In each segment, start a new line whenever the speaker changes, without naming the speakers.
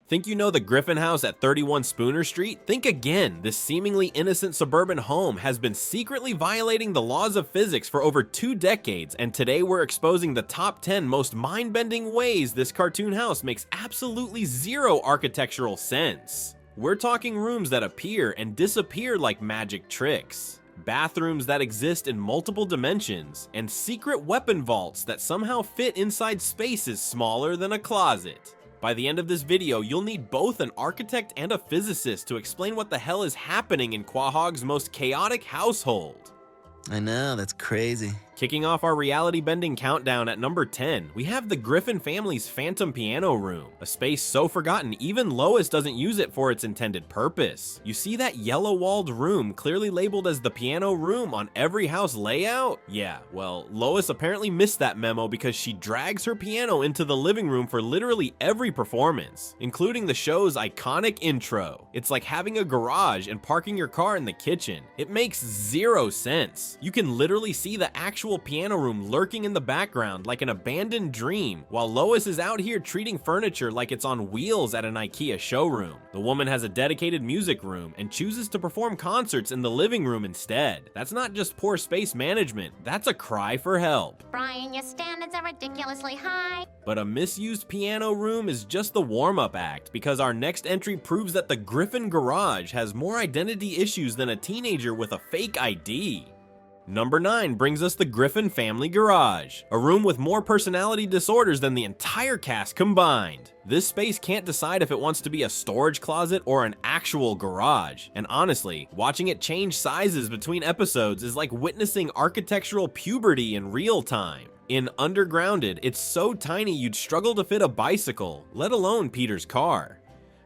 Think you know the Griffin house at 31 Spooner Street? Think again. This seemingly innocent suburban home has been secretly violating the laws of physics for over 2 decades, and today we're exposing the top 10 most mind-bending ways this cartoon house makes absolutely zero architectural sense. We're talking rooms that appear and disappear like magic tricks, bathrooms that exist in multiple dimensions, and secret weapon vaults that somehow fit inside spaces smaller than a closet. By the end of this video, you'll need both an architect and a physicist to explain what the hell is happening in Quahog's most chaotic household.
I know, that's crazy.
Kicking off our reality-bending countdown at number 10, we have the Griffin family's phantom piano room, a space so forgotten even Lois doesn't use it for its intended purpose. You see that yellow-walled room clearly labeled as the piano room on every house layout? Yeah, well, Lois apparently missed that memo because she drags her piano into the living room for literally every performance, including the show's iconic intro. It's like having a garage and parking your car in the kitchen. It makes zero sense. You can literally see the actual piano room lurking in the background like an abandoned dream, while Lois is out here treating furniture like it's on wheels at an IKEA showroom. The woman has a dedicated music room and chooses to perform concerts in the living room instead. That's not just poor space management, that's a cry for help.
Brian, your standards are ridiculously high.
But a misused piano room is just the warm-up act, because our next entry proves that the Griffin garage has more identity issues than a teenager with a fake ID. Number 9 brings us the Griffin family garage, a room with more personality disorders than the entire cast combined. This space can't decide if it wants to be a storage closet or an actual garage, and honestly, watching it change sizes between episodes is like witnessing architectural puberty in real time. In Undergrounded, it's so tiny you'd struggle to fit a bicycle, let alone Peter's car.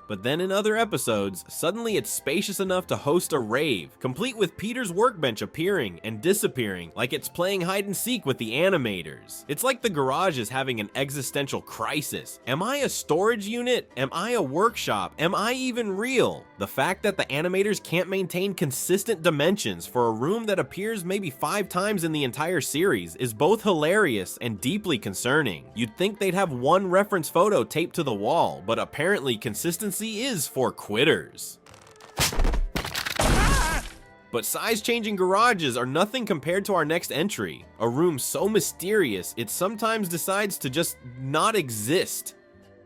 But then in other episodes, suddenly it's spacious enough to host a rave, complete with Peter's workbench appearing and disappearing like it's playing hide and seek with the animators. It's like the garage is having an existential crisis. Am I a storage unit? Am I a workshop? Am I even real? The fact that the animators can't maintain consistent dimensions for a room that appears maybe 5 times in the entire series is both hilarious and deeply concerning. You'd think they'd have one reference photo taped to the wall, but apparently consistency is for quitters. But size-changing garages are nothing compared to our next entry, a room so mysterious it sometimes decides to just not exist.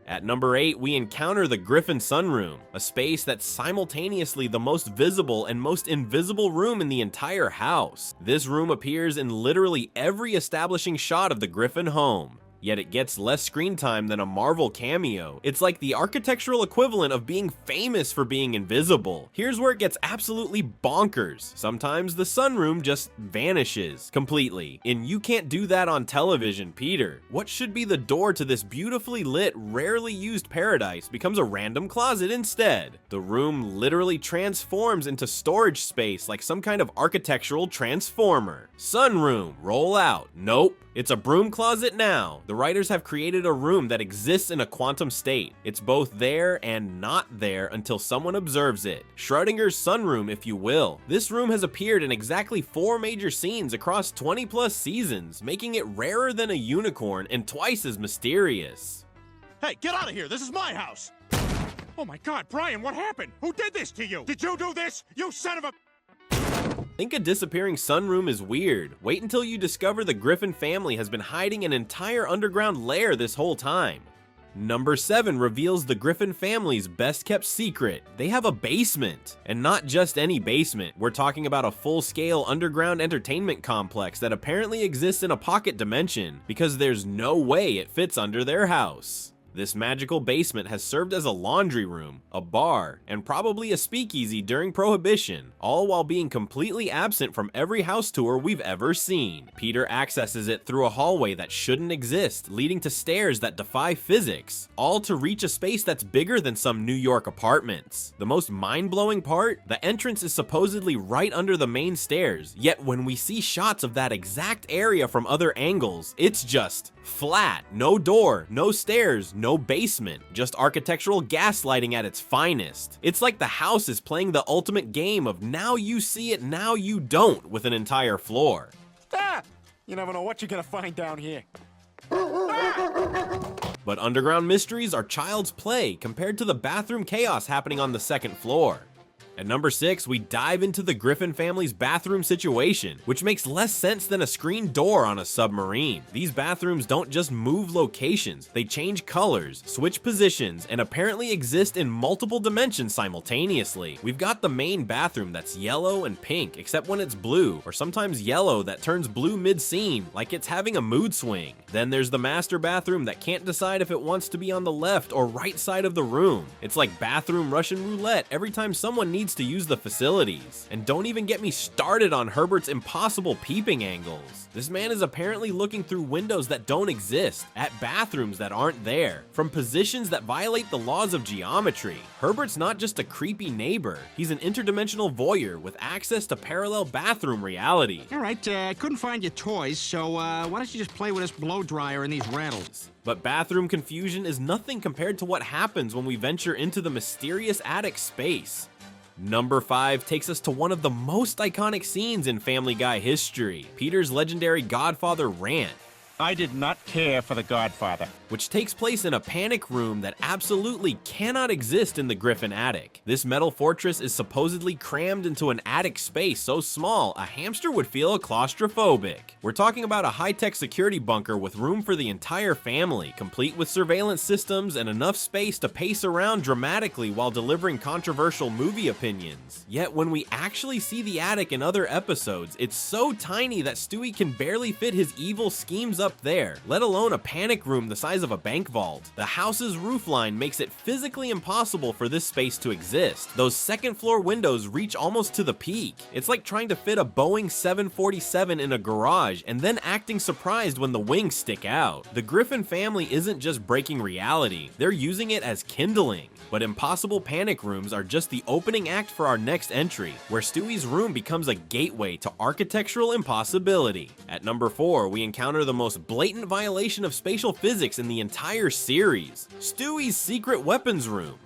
At number 8, we encounter the Griffin sunroom, a space that's simultaneously the most visible and most invisible room in the entire house. This room appears in literally every establishing shot of the Griffin home, yet it gets less screen time than a Marvel cameo. It's like the architectural equivalent of being famous for being invisible. Here's where it gets absolutely bonkers. Sometimes the sunroom just vanishes completely. And you can't do that on television, Peter. What should be the door to this beautifully lit, rarely used paradise becomes a random closet instead. The room literally transforms into storage space like some kind of architectural transformer. Sunroom, roll out. Nope. It's a broom closet now. The writers have created a room that exists in a quantum state. It's both there and not there until someone observes it. Schrodinger's sunroom, if you will. This room has appeared in exactly 4 major scenes across 20+ seasons, making it rarer than a unicorn and twice as mysterious.
Hey, get out of here! This is my house! Oh my god, Brian, what happened? Who did this to you? Did you do this? You son of a...
Think a disappearing sunroom is weird? Wait until you discover the Griffin family has been hiding an entire underground lair this whole time. Number 7 reveals the Griffin family's best kept secret. They have a basement. And not just any basement. We're talking about a full-scale underground entertainment complex that apparently exists in a pocket dimension, because there's no way it fits under their house. This magical basement has served as a laundry room, a bar, and probably a speakeasy during Prohibition, all while being completely absent from every house tour we've ever seen. Peter accesses it through a hallway that shouldn't exist, leading to stairs that defy physics, all to reach a space that's bigger than some New York apartments. The most mind-blowing part? The entrance is supposedly right under the main stairs, yet when we see shots of that exact area from other angles, it's just flat, no door, no stairs, no basement, just architectural gaslighting at its finest. It's like the house is playing the ultimate game of now you see it, now you don't, with an entire floor.
Ah! You never know what you're gonna find down here. Ah!
But underground mysteries are child's play compared to the bathroom chaos happening on the second floor. At number 6, we dive into the Griffin family's bathroom situation, which makes less sense than a screen door on a submarine. These bathrooms don't just move locations, they change colors, switch positions, and apparently exist in multiple dimensions simultaneously. We've got the main bathroom that's yellow and pink, except when it's blue, or sometimes yellow that turns blue mid-scene, like it's having a mood swing. Then there's the master bathroom that can't decide if it wants to be on the left or right side of the room. It's like bathroom Russian roulette every time someone needs to use the facilities. And don't even get me started on Herbert's impossible peeping angles. This man is apparently looking through windows that don't exist, at bathrooms that aren't there, from positions that violate the laws of geometry. Herbert's not just a creepy neighbor, he's an interdimensional voyeur with access to parallel bathroom reality.
All right, I couldn't find your toys, so why don't you just play with this blow dryer and these rattles?
But bathroom confusion is nothing compared to what happens when we venture into the mysterious attic space. Number 5 takes us to one of the most iconic scenes in Family Guy history, Peter's legendary Godfather rant.
I did not care for the Godfather.
Which takes place in a panic room that absolutely cannot exist in the Griffin attic. This metal fortress is supposedly crammed into an attic space so small a hamster would feel claustrophobic. We're talking about a high-tech security bunker with room for the entire family, complete with surveillance systems and enough space to pace around dramatically while delivering controversial movie opinions. Yet when we actually see the attic in other episodes, it's so tiny that Stewie can barely fit his evil schemes up there, let alone a panic room the size of a bank vault. The house's roofline makes it physically impossible for this space to exist. Those second floor windows reach almost to the peak. It's like trying to fit a Boeing 747 in a garage and then acting surprised when the wings stick out. The Griffin family isn't just breaking reality, they're using it as kindling. But impossible panic rooms are just the opening act for our next entry, where Stewie's room becomes a gateway to architectural impossibility. At number 4, we encounter the most blatant violation of spatial physics in the entire series, Stewie's secret weapons room.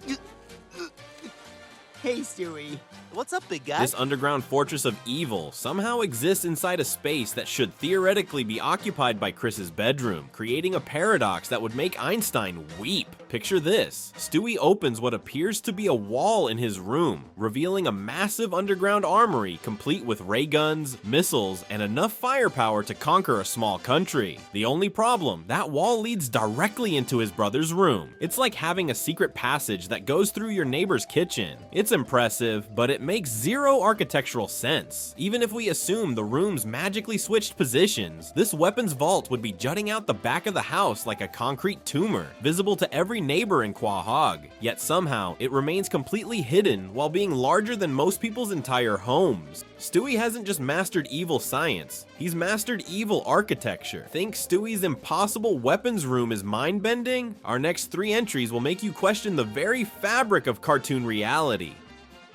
Hey, Stewie. What's up, big guy?
This underground fortress of evil somehow exists inside a space that should theoretically be occupied by Chris's bedroom, creating a paradox that would make Einstein weep. Picture this. Stewie opens what appears to be a wall in his room, revealing a massive underground armory complete with ray guns, missiles, and enough firepower to conquer a small country. The only problem, that wall leads directly into his brother's room. It's like having a secret passage that goes through your neighbor's kitchen. It's impressive, but it makes zero architectural sense. Even if we assume the rooms magically switched positions, this weapons vault would be jutting out the back of the house like a concrete tumor, visible to every neighbor in Quahog. Yet somehow, it remains completely hidden while being larger than most people's entire homes. Stewie hasn't just mastered evil science, he's mastered evil architecture. Think Stewie's impossible weapons room is mind-bending? Our next 3 entries will make you question the very fabric of cartoon reality.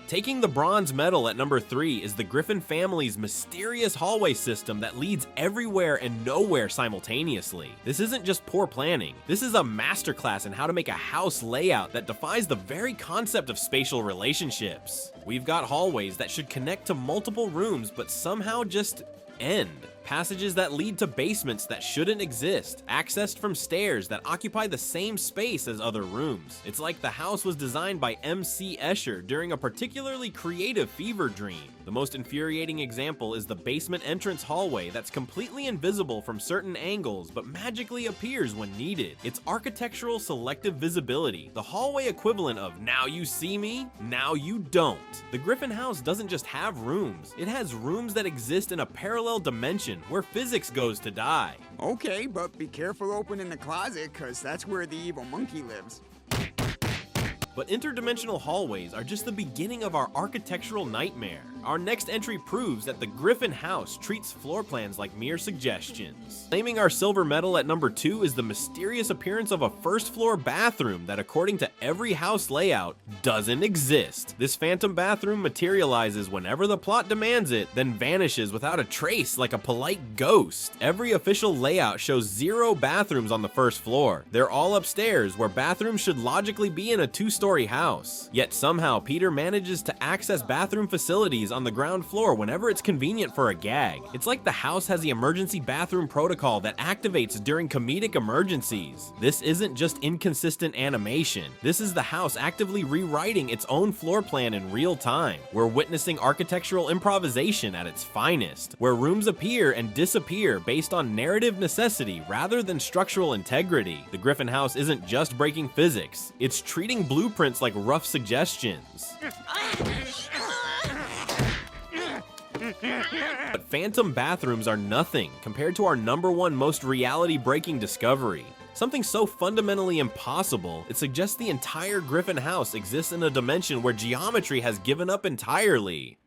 Taking the bronze medal at number 3 is the Griffin family's mysterious hallway system that leads everywhere and nowhere simultaneously. This isn't just poor planning, this is a masterclass in how to make a house layout that defies the very concept of spatial relationships. We've got hallways that should connect to multiple rooms but somehow just end. Passages that lead to basements that shouldn't exist, accessed from stairs that occupy the same space as other rooms. It's like the house was designed by M.C. Escher during a particularly creative fever dream. The most infuriating example is the basement entrance hallway that's completely invisible from certain angles but magically appears when needed. It's architectural selective visibility, the hallway equivalent of now you see me, now you don't. The Griffin house doesn't just have rooms, it has rooms that exist in a parallel dimension where physics goes to die.
Okay, but be careful opening the closet, cause that's where the evil monkey lives.
But interdimensional hallways are just the beginning of our architectural nightmare. Our next entry proves that the Griffin house treats floor plans like mere suggestions. Claiming our silver medal at number 2 is the mysterious appearance of a first floor bathroom that, according to every house layout, doesn't exist. This phantom bathroom materializes whenever the plot demands it, then vanishes without a trace like a polite ghost. Every official layout shows 0 bathrooms on the first floor. They're all upstairs, where bathrooms should logically be in a 2-story house. Yet somehow Peter manages to access bathroom facilities on the ground floor whenever it's convenient for a gag. It's like the house has the emergency bathroom protocol that activates during comedic emergencies. This isn't just inconsistent animation. This is the house actively rewriting its own floor plan in real time. We're witnessing architectural improvisation at its finest, where rooms appear and disappear based on narrative necessity rather than structural integrity. The Griffin house isn't just breaking physics, it's treating blueprints like rough suggestions. But phantom bathrooms are nothing compared to our #1 most reality-breaking discovery. Something so fundamentally impossible, it suggests the entire Griffin house exists in a dimension where geometry has given up entirely.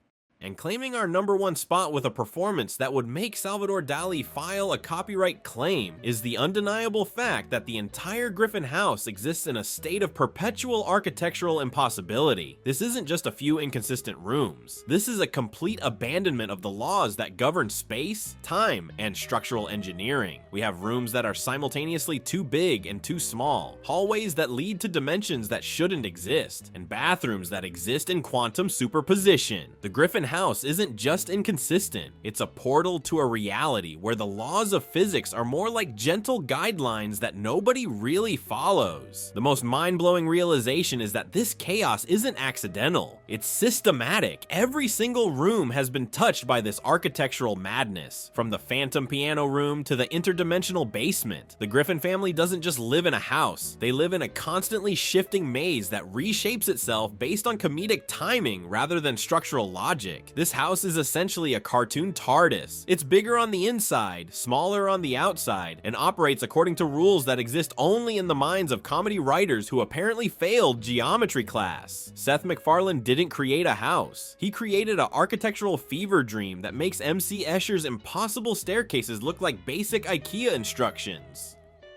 And claiming our #1 spot with a performance that would make Salvador Dali file a copyright claim is the undeniable fact that the entire Griffin house exists in a state of perpetual architectural impossibility. This isn't just a few inconsistent rooms. This is a complete abandonment of the laws that govern space, time, and structural engineering. We have rooms that are simultaneously too big and too small, hallways that lead to dimensions that shouldn't exist, and bathrooms that exist in quantum superposition. The Griffin house isn't just inconsistent, it's a portal to a reality where the laws of physics are more like gentle guidelines that nobody really follows. The most mind-blowing realization is that this chaos isn't accidental, it's systematic. Every single room has been touched by this architectural madness. From the phantom piano room to the interdimensional basement, the Griffin family doesn't just live in a house, they live in a constantly shifting maze that reshapes itself based on comedic timing rather than structural logic. This house is essentially a cartoon TARDIS. It's bigger on the inside, smaller on the outside, and operates according to rules that exist only in the minds of comedy writers who apparently failed geometry class. Seth MacFarlane didn't create a house. He created an architectural fever dream that makes MC Escher's impossible staircases look like basic IKEA instructions.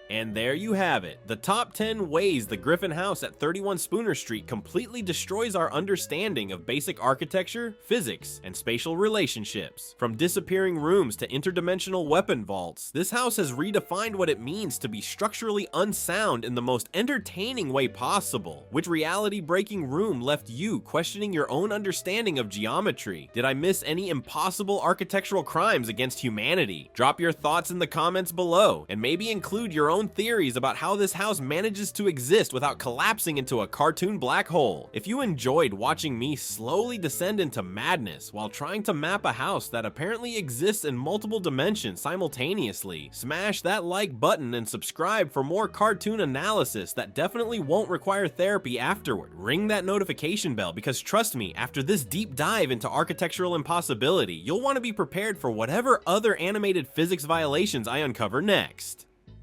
And there you have it, the top 10 ways the Griffin house at 31 Spooner Street completely destroys our understanding of basic architecture, physics, and spatial relationships. From disappearing rooms to interdimensional weapon vaults, this house has redefined what it means to be structurally unsound in the most entertaining way possible. Which reality-breaking room left you questioning your own understanding of geometry? Did I miss any impossible architectural crimes against humanity? Drop your thoughts in the comments below, and maybe include your own theories about how this house manages to exist without collapsing into a cartoon black hole. If you enjoyed watching me slowly descend into madness while trying to map a house that apparently exists in multiple dimensions simultaneously, smash that like button and subscribe for more cartoon analysis that definitely won't require therapy afterward. Ring that notification bell because trust me, after this deep dive into architectural impossibility, you'll want to be prepared for whatever other animated physics violations I uncover next.